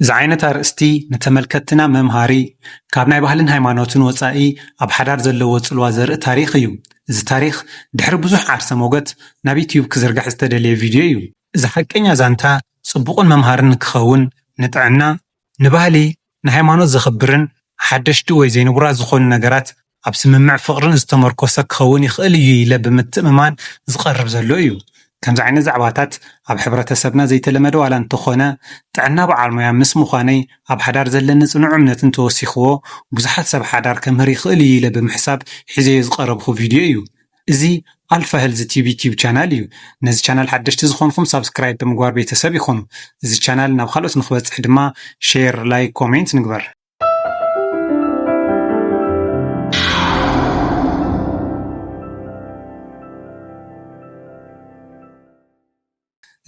زعينة أرستي نتملكتنا ممهاري كابناي بحلن هايمانوتن وصائي أب حدار زلو وصلوا زرق تاريخيو إذا تاريخ دحر بزح عرسة موغت ناب يوتيوب كزرقح استدلي فيديو إذا حكينا زانتا صبوقن ممهارن كخون نتعنا نبالي نهايمانوت زخبرن حدشتو ويزين برا زخون نقرات أب سممع فقرن استمركوسا كخون يخيل يلا بمتممان زقرب زلو يو كم زعينة زعباتات أب حبرة سبنا زي تلمدو على انتخونا تعنا بعالميا مسمو خاني أب حدار زلن صنع عمنة توسيخوه بزحات سب حدار كمهري خيلي يلا بمحساب حزي يزقرب خو فيديو إزي ألفا هلز تيوب channel يو نزي channel حدش تزخونكم سبسكرايب بمقوار بيتساب يخونو إزي channel نبخلوت نخبت حدما شير لايك كومنت نقبر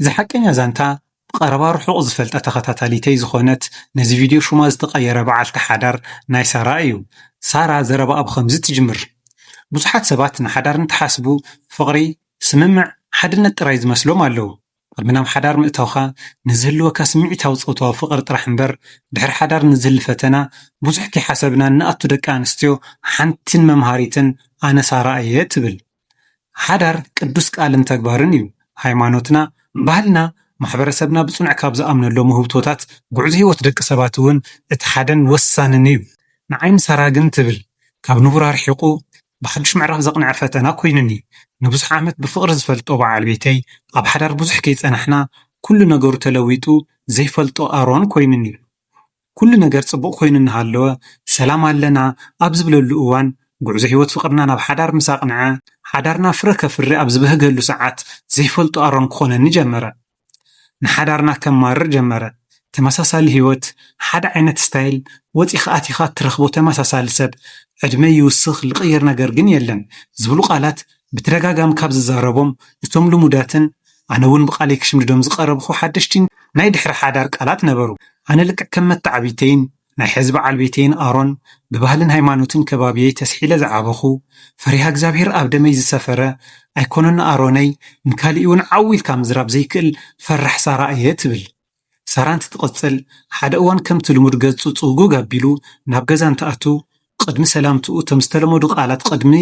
إذا حكينا زانتا بقربا رحوق زفلت أتخطاتاليتي زخونت نزي فيديو شما زتقير بعال تحدار ناي سارا أيو سارا زربا بخمزة تجمر بزحات سبات نحدار نتحاسبو فقري سممع حدنا الترايز مسلوم اللو قدمنا حدار مئتوخا نزل وكا سمعي توصوتو فقر طرح مبر دحر حدار نزل فتنا بزحكي حسبنا نأتو دكا نستيو حانتين ممهاريتن أنا سارا أيه تبل حدار قدوس قالن تكبارن يو هايمانوتنا ባህልና ማሕበረሰብና ብጽኑዕ ካብ ዝኣምነሎም ህብቶታት ጉዕዞ ህይወት ደቂ ሰባት እውን እቲ ሓደን ወሳንን እዩ ንዓይኒ ሳራ ግን ትብል ካብ ንቡራ ርሒቁ ብሓድሽ ምዕራፍ ዘቕንዐ ፈተና ኮይኑኒ ንብዙሕ ዓመት ብፍቕሪ ዝፈልጦ በዓል ቤተይ ኣብ ሓዳር ብዙሕ ከይጸናሕና ኩሉ ነገሩ ተለዊጡ ዘይፈልጦ ኣሮን ኮይኑኒ ኩሉ ነገር ጽቡቕ ኮይኑ እናሃለወ ሰላም ኣለና ኣብ ዝብለሉ እዋን ጉዕዞ ህይወት ፍቅርና ናብ ሓዳር ምሳቅንዐ ሓዳርና ፍረ ከፍሪ ኣብ ዝበህገሉ ሰዓት ዘይፈልጦ ኣሮን ክኾነኒ ጀመረ ንሓዳርና ከማርር ጀመረ ተመሳሳሊ ህይወት ሓደ ዓይነት ስታይል ወፂኻ ኣቲኻ ትረኽቦ ተመሳሳሊ ሰብ ዕድመ ይውስኽ ልቕየር ነገር ግን የለን ዝብሉ ቃላት ብተደጋጋሚ ካብ ዝዛረቦም እቶም ልሙዳትን ኣነ እውን ብቃለይ ክሽምድዶም ዝቐረብኹ ሓደሽቲን ናይ ድሕሪ ሓዳር ቃላት ነበሩ ኣነ ልክዕ ከም መታዓቢተይን ናይ ሕዝቢ ዓልቤተይን ኣሮን ብባህልን ሃይማኖትን ከባቢயை ተስሒለ ዝዓበኹ ፈሪሃ እግዚአብሔር ኣብ ደመይ ዝሰፈረ ኣይኮነና ኣሮነይ ንካሊኡን ዓዊልካ ምዝራብ ዘይክእል ፈራሕ ሳራ እየ ትብል ሳራንቲ ትቕፅል ሓደ እዋን ከምቲ ልሙድ ገጹ ጽጉግ ኣቢሉ ናብ ገዛ እንተኣቱ ቅድሚ ሰላምትኡ ቶም ዝተለመዱ ቃላት ቅድሚ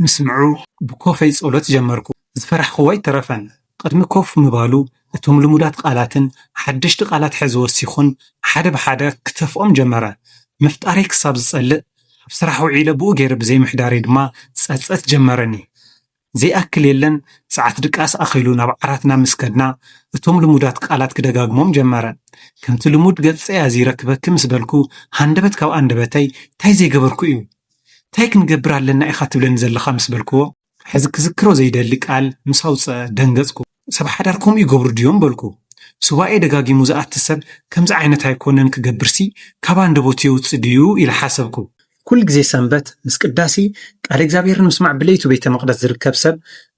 ምስምዑ ብኮፈይ ጸሎት ጀመርኩ ዝፈራሕኽዎ ኣይተረፈን ቅድሚ ኮፍ ምባሉ እቶም ልሙዳት ቃላትን ሓድሽቲ ቃላት ሕዚ ወሲኹን ሓደ ብሓደ ክተፍኦም ጀመረ መፍጣረይ ክሳብ ዝጸልእ ኣብ ስራሕ ውዒለ ብኡ ገይረ ብዘይ ምሕዳረይ ድማ ጸጸት ጀመረኒ ዘይኣክል የለን ሰዓት ድቃስ ኣኺሉ ናብ ዓራትና ምስከድና እቶም ልሙዳት ቃላት ክደጋግሞም ጀመረ ከምቲ ልሙድ ገጸይ ኣዚረ ክበኪ ምስ በልኩ ሃንደበት ካብ ኣንደበተይ እንታይ ዘይገበርኩ እዩ እንታይ ክንገብር ኣለና ኢኻ ትብለኒ ዘለኻ ምስ በልክዎ ሕዚ ክዝክሮ ዘይደሊ ቃል ምስ ኣውፅአ ደንገጽኩ ሰብ ሓዳርኩም ይገብሩ ድዮም በልኩ ሱባኤ ደጋጊሙ ዝኣቲ ሰብ ከምዚ ዓይነት ኣይኮነን ክገብርሲ ካብ አንደበቱ ይውፅእ ድዩ ኢለ ሓሰብኩ ኩል ግዜ ሰንበት ምስ ቅዳሲ ቃል እግዚአብሔርን ምስማዕ ብለይቱ ቤተ መቅደስ ዝርከብ ሰብ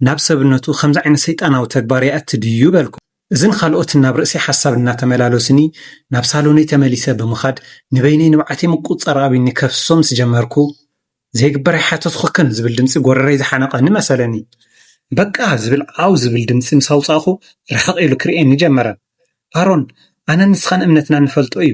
ናብ ሰብነቱ ከምዚ ዓይነት ሰይጣናዊ ተግባር ይኣቲ ድዩ በልኩ እዝን ካልኦት ናብ ርእሲ ሓሳብ እናተመላለስኒ ናብ ሳሎነይ ተመሊሰ ብምኻድ ንበይነይ ንባዓተይ ምቁፅፃር ኣብኒ ከፍሶም ስጀመርኩ ዘይግበር ሓተት ኾከን ዝብል ድምፂ ጎረረይ ዝሓነቐኒ መሰለኒ በቃ ዝብል ዓው ዝብል ድምፂ ምስ ኣውፃኹ ርሕቕ ኢሉ ክርኤኒ ጀመረ ኣሮን ኣነ ንስኻን እምነትና ንፈልጦ እዩ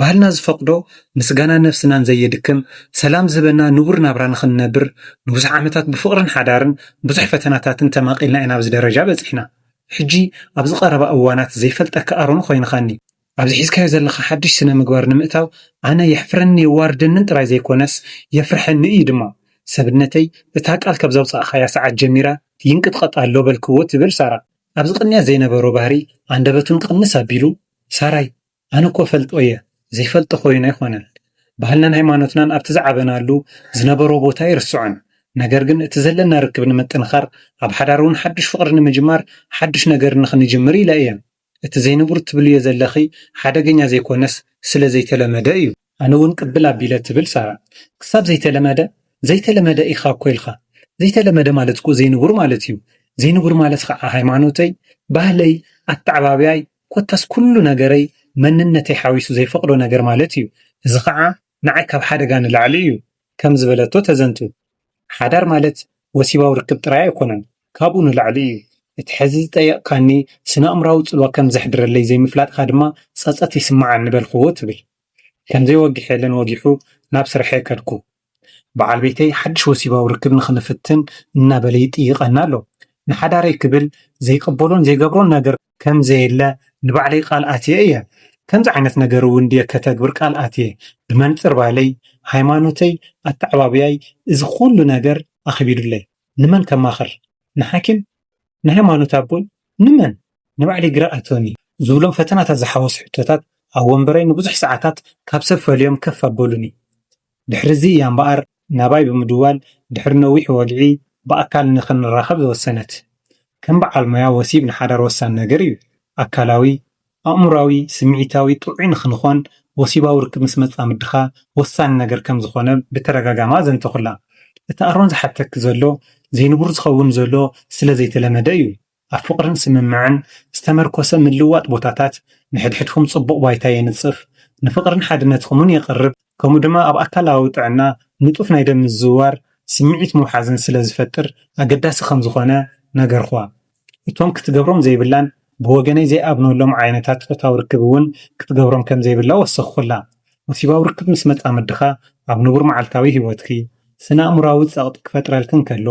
ባህልና ዝፈቅዶ ምስጋና ነፍስናን ዘየድክም ሰላም ዝህበና ንቡር ናብራ ንኽንነብር ንብዙሕ ዓመታት ብፍቕርን ሓዳርን ብዙሕ ፈተናታትን ተማቒልና ኢና ኣብዚ ደረጃ በፂሕና ሕጂ ኣብ ዝቐረባ እዋናት ዘይፈልጠካ ኣሮን ኮይንኻኒ ኣብዚ ሒዝካዮ ዘለኻ ሓድሽ ስነ ምግባር ንምእታው ኣነ የሕፍረኒ የዋርደንን ጥራይ ዘይኮነስ የፍርሐኒ እዩ ድማ ሰብነተይ እታ ቃል ካብ ዘውፃእኻያ ሰዓት ጀሚራ ይንቅጥቀጥ ኣሎ በልክዎ ትብል ሳራ ኣብዚ ቅንያ ዘይነበሮ ባህሪ አንደበቱን ቅንስ ኣቢሉ ሳራይ ኣነ እኮ ፈልጦ እየ ዘይፈልጦ ኮይኑ ኣይኮነን ባህልናን ሃይማኖትናን ኣብቲ ዝዓበናሉ ዝነበሮ ቦታ ይርስዖን ነገር ግን እቲ ዘለና ርክብ ንምጥንኻር ኣብ ሓዳር እውን ሓድሽ ፍቕሪ ንምጅማር ሓድሽ ነገር ንኽንጅምር ኢለ እየ እቲ ዘይንቡር ትብልዮ ዘለኺ ሓደገኛ ዘይኮነስ ስለ ዘይተለመደ እዩ ኣነ እውን ቅብል ኣቢለ ትብል ሳራ ክሳብ ዘይተለመደ ኢኻ እኮ ኢልኻ ዘይተለመደ ማለት እኮ ዘይንቡር ማለት እዩ ዘይንቡር ማለት ከዓ ሃይማኖተይ ባህለይ ኣተዓባብያይ ኮታስ ኩሉ ነገረይ መንነተይ ሓዊሱ ዘይፈቅዶ ነገር ማለት እዩ እዚ ከዓ ንዓይ ካብ ሓደጋ ንላዕሊ እዩ ከም ዝበለቶ ተዘንቱ ሓዳር ማለት ወሲባዊ ርክብ ጥራይ ኣይኮነን ካብኡ ንላዕሊ እዩ ሕዚ ዝጠየቕካኒ ስነ ኣእምራዊ ፅልዋ ከም ዘሕድረለይ ዘይምፍላጥካ ድማ ፀፀት ይስማዓኒ በልክዎ ትብል። ከምዘይ ወጊሐለን ወጊሑ ናብ ስርሐ ከድኩ። በዓል ቤተይ ሓድሽ ወሲባዊ ርክብ ንክንፍትን እናበለ ይጥይቐና ኣሎ። ንሓዳረይ ክብል ዘይቅበሎን ዘይገብሮን ነገር ከም ዘየለ ንባዕለይ ቃል ኣትየ እየ። ከምዚ ዓይነት ነገር እውን ድየ ከተግብር ቃል ኣትየ። ብመንፅር ባለይ ሃይማኖተይ ኣተዕባብያይ እዚ ኩሉ ነገር ኣኽቢዱለይ። ንመን ከማኽር? ንሓኪም? ንሃይማኖት ኣቦይ? ንመን? ንባዕለይ ግራ ኣተወኒ ዝብሎም ፈተናታት ዝሓወሱ ሕቶታት ኣብ ወንበረይ ንብዙሕ ሰዓታት ካብ ሰብ ፈልዮም ከፍ ኣበሉኒ። ድሕሪዚ እያ እምበኣር ናባይ ብምድዋል ድሕሪ ነዊሕ ወግዒ ብኣካል ንኽንራኸብ ዝወሰነት። ከም በዓል ሞያ ወሲብ ንሓዳር ወሳኒ ነገር እዩ። ኣካላዊ፣ ኣእምራዊ፣ ስምዒታዊ ጥዑይ ንኽንኾን ወሲባዊ ርክብ ምስ መፃምድኻ ወሳኒ ነገር ከም ዝኾነ ብተደጋጋማ ዘንተኹላ። እቲ ኣሮን ዝሓተክ ዘሎ ዘይንቡር ዝኸውን ዘሎ ስለ ዘይተለመደ እዩ። ኣብ ፍቕርን ስምምዕን ዝተመርኮሰ ምልዋጥ ቦታታት ንሕድሕድኩም ጽቡቕ ባይታ የንጽፍ፣ ንፍቕርን ሓድነትኩምን የቕርብ፣ ከምኡ ድማ ኣብ ኣካላዊ ጥዕና ንጡፍ ናይ ደም ምዝውዋር ስምዒት ምውሓዝን ስለ ዝፈጥር ኣገዳሲ ከም ዝኾነ ነገርኳ። እቶም ክትገብሮም ዘይብላን ብወገነይ ዘይኣብነሎም ዓይነታት ፆታዊ ርክብ እውን ክትገብሮም ከም ዘይብላ ወሰኽኩላ። ወሲባዊ ርክብ ምስ መፃምድኻ ኣብ ንቡር መዓልታዊ ህይወትኪ ስነ ኣእምራዊ ፀቕጢ ክፈጥረልክን ከሎ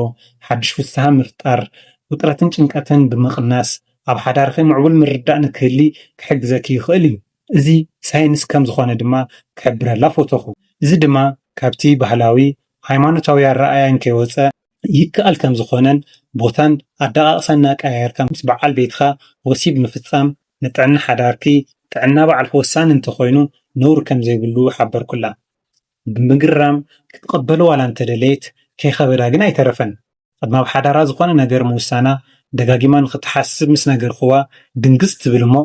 ሓድሽ ፍስሓ ምፍጣር ውጥረትን ጭንቀትን ብምቕናስ ኣብ ሓዳርኺ ምዕቡል ምርዳእ ንክህሊ ክሕግዘኪ ይኽእል እዩ። እዚ ሳይንስ ከም ዝኾነ ድማ ክሕብረላ ፈተኹ። እዚ ድማ ካብቲ ባህላዊ ሃይማኖታዊ ኣረኣያን ከይወፀ ይከኣል ከም ዝኾነን ቦታን ኣደቓቕሳና ቀያየርካ ምስ በዓል ቤትካ ወሲብ ምፍፃም ንጥዕና ሓዳርኪ ጥዕና ባዕልኪ ወሳኒ እንተኾይኑ ነውሪ ከም ዘይብሉ ሓበርኩላ። ብምግራም ክትቀበሎ ዋላ እንተደለየት ከይኸበዳ ግን ኣይተረፈን። ቅድማ ኣብ ሓዳራ ዝኾነ ነገር ምውሳና ደጋጊማ ንክትሓስብ ምስ ነገርክዋ ድንግዝ ትብል እሞ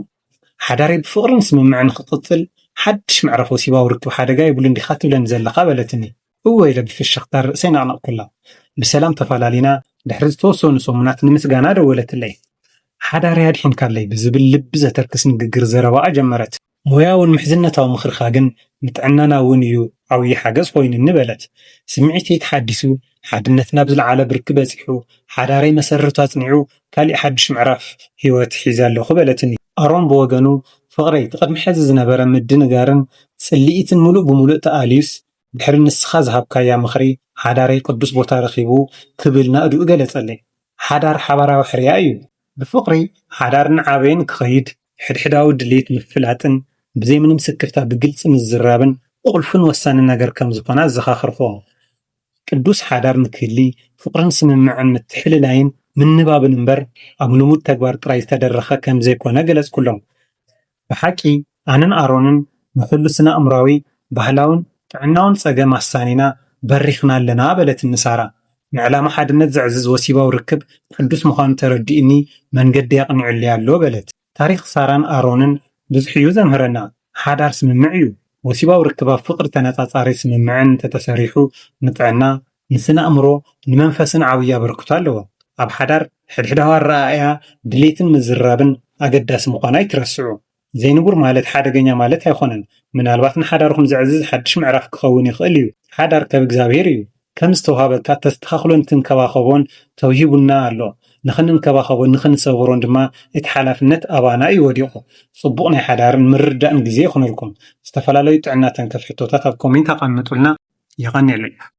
ሓዳረይ ብፍቕርን ስምምዕን ክቅፅል ሓድሽ ምዕራፍ ወሲባዊ ርክብ ሓደጋ ይብሉ እንዲኻ ትብለኒ ዘለካ በለትኒ። እወይ ኢለ ብፍሽኽታ ርእሰይ ነቕነቕኩላ። ብሰላም ተፈላሊና ድሕሪ ዝተወሰኑ ሰሙናት ንምስጋና ደወለትለይ። ሓዳረይ ኣድሒንካለይ ብዝብል ልቢ ዘተርክስ ንግግር ዘረባኣ ጀመረት። ሞያውን ምሕዝነታዊ ምኽርካ ግን ንጥዕናና እውን እዩ ዓብዪ ሓገዝ ኮይኑኒ በለት። ስምዒተይ ተሓዲሱ ሓድነት ናብ ዝለዓለ ብርኪ በፂሑ ሓዳረይ መሰረቱ ኣፅኒዑ ካሊእ ሓድሽ ምዕራፍ ሂወት ሒዘ ኣለኹ በለትኒ። ኣሮን ብወገኑ ፍቕረይ ትቅድሚ ሕዚ ዝነበረ ምድንጋርን ጽልኢትን ሙሉእ ብምሉእ ተኣልዩስ ድሕሪ ንስኻ ዝሃብካያ ምኽሪ ሓዳረይ ቅዱስ ቦታ ረኺቡ ክብል ናእድኡ ገለጸለይ። ሓዳር ሓባራዊ ሕርያ እዩ። ብፍቕሪ ሓዳር ንዓበይን ክኸይድ ሕድሕዳዊ ድሌት ምፍላጥን ብዘይ ምንም ስክፍታ ብግልፂ ምዝራብን ቁልፍን ወሳኒ ነገር ከም ዝኾነ ኣዘኻኽርኮ። ቅዱስ ሓዳር ንክህሊ ፍቕርን ስምምዕን ምትሕልላይን ምንባብን እምበር ኣብ ልሙድ ተግባር ጥራይ ዝተደረኸ ከም ዘይኮነ ገለጽኩሎም። ብሓቂ ኣነን ኣሮንን ንኩሉ ስነ ኣእምራዊ ባህላውን ጥዕናውን ፀገም ኣሳኒና በሪኽና ኣለና በለትኒ ሳራ። ንዕላማ ሓድነት ዘዕዝዝ ወሲባዊ ርክብ ቅዱስ ምዃኑ ተረዲእኒ መንገዲ ያቕኒዑለይ ኣሎ በለት። ታሪክ ሳራን ኣሮንን ብዙሕ እዩ ዘምህረና። ሓዳር ስምምዕ እዩ። ወሲባዊ ርክብ ኣብ ፍቕሪ ተነፃፃሪ ስምምዕን እንተተሰሪሑ ንጥዕና፣ ንስነ ኣእምሮ፣ ንመንፈስን ዓብዪ ኣበርክቶ ኣለዎ። ኣብ ሓዳር ሕድሕዳዊ ኣረኣእያ ድሌትን ምዝራብን ኣገዳሲ ምዃኑ ኣይትረስዑ። ዘይንቡር ማለት ሓደገኛ ማለት ኣይኮነን። ምናልባት ንሓዳርኩም ዘዕዝዝ ሓድሽ ምዕራፍ ክኸውን ይኽእል እዩ። ሓዳር ካብ እግዚኣብሔር እዩ። ከም ዝተውሃበካ ተስተኻኽሎን ትንከባኸቦን ተውሂቡና ኣሎ። ንኽንንከባኸቦን ንኽንሰብሮን ድማ እቲ ሓላፍነት ኣባና እዩ ወዲቑ። ጽቡቕ ናይ ሓዳርን ምርዳእን ግዜ ይኹነልኩም። ዝተፈላለዩ ጥዕና ተንከፍ ሕቶታት ኣብ ኮሜንት ኣቐምጡልና። ይቐኒዕለይ።